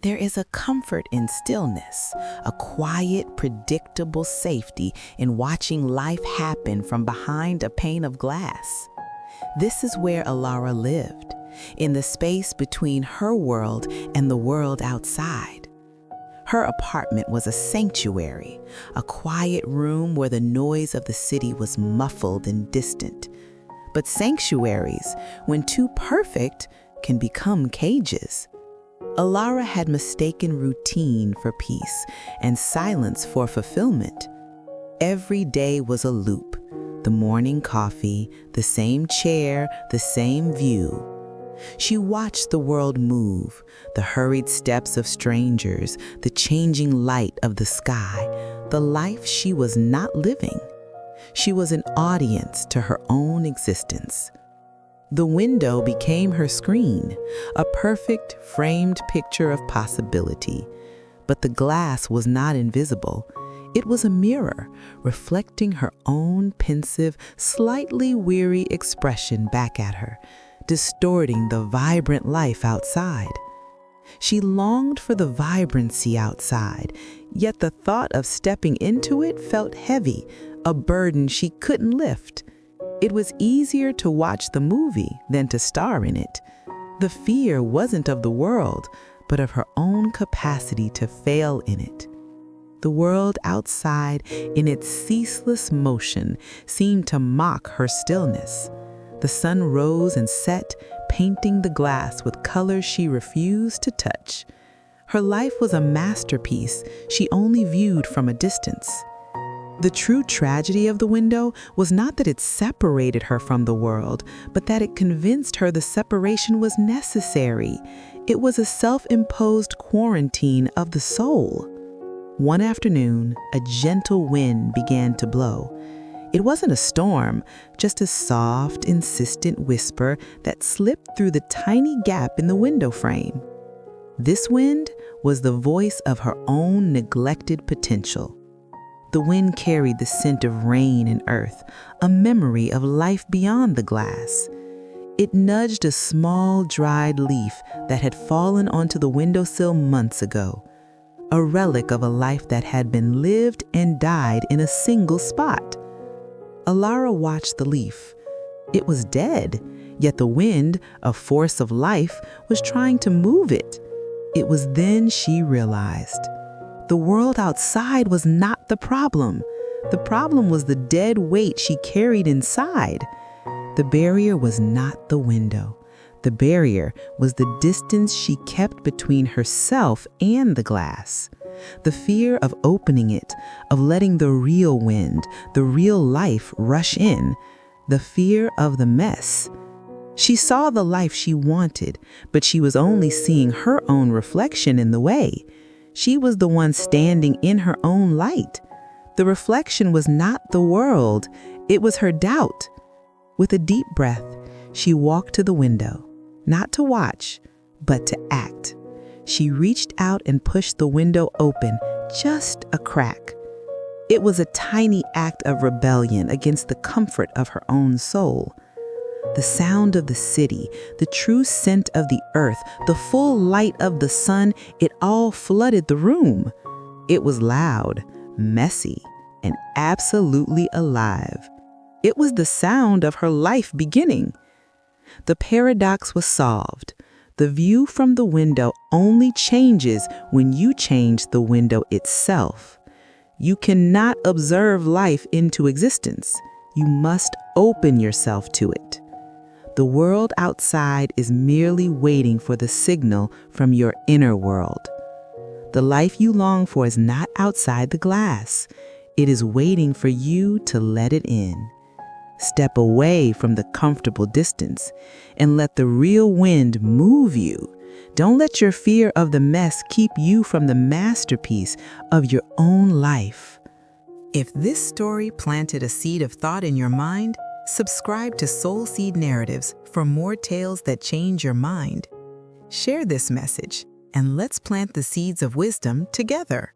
There is a comfort in stillness, a quiet, predictable safety in watching life happen from behind a pane of glass. This is where Alara lived, in the space between her world and the world outside. Her apartment was a sanctuary, a quiet room where the noise of the city was muffled and distant. But sanctuaries, when too perfect, can become cages. Alara had mistaken routine for peace and silence for fulfillment. Every day was a loop. The morning coffee, the same chair, the same view. She watched the world move, the hurried steps of strangers, the changing light of the sky, the life she was not living. She was an audience to her own existence. The window became her screen, a perfect, framed picture of possibility. But the glass was not invisible. It was a mirror, reflecting her own pensive, slightly weary expression back at her, distorting the vibrant life outside. She longed for the vibrancy outside, yet the thought of stepping into it felt heavy, a burden she couldn't lift. It was easier to watch the movie than to star in it. The fear wasn't of the world, but of her own capacity to fail in it. The world outside, in its ceaseless motion, seemed to mock her stillness. The sun rose and set, painting the glass with colors she refused to touch. Her life was a masterpiece she only viewed from a distance. The true tragedy of the window was not that it separated her from the world, but that it convinced her the separation was necessary. It was a self-imposed quarantine of the soul. One afternoon, a gentle wind began to blow. It wasn't a storm, just a soft, insistent whisper that slipped through the tiny gap in the window frame. This wind was the voice of her own neglected potential. The wind carried the scent of rain and earth, a memory of life beyond the glass. It nudged a small, dried leaf that had fallen onto the windowsill months ago, a relic of a life that had been lived and died in a single spot. Alara watched the leaf. It was dead, yet the wind, a force of life, was trying to move it. It was then she realized. The world outside was not the problem. The problem was the dead weight she carried inside. The barrier was not the window. The barrier was the distance she kept between herself and the glass. The fear of opening it, of letting the real wind, the real life rush in. The fear of the mess. She saw the life she wanted, but she was only seeing her own reflection in the way. She was the one standing in her own light. The reflection was not the world, it was her doubt. With a deep breath, she walked to the window, not to watch, but to act. She reached out and pushed the window open, just a crack. It was a tiny act of rebellion against the comfort of her own soul. The sound of the city, the true scent of the earth, the full light of the sun, it all flooded the room. It was loud, messy, and absolutely alive. It was the sound of her life beginning. The paradox was solved. The view from the window only changes when you change the window itself. You cannot observe life into existence. You must open yourself to it. The world outside is merely waiting for the signal from your inner world. The life you long for is not outside the glass. It is waiting for you to let it in. Step away from the comfortable distance and let the real wind move you. Don't let your fear of the mess keep you from the masterpiece of your own life. If this story planted a seed of thought in your mind, subscribe to Soulseed Narratives for more tales that change your mind. Share this message, and let's plant the seeds of wisdom together.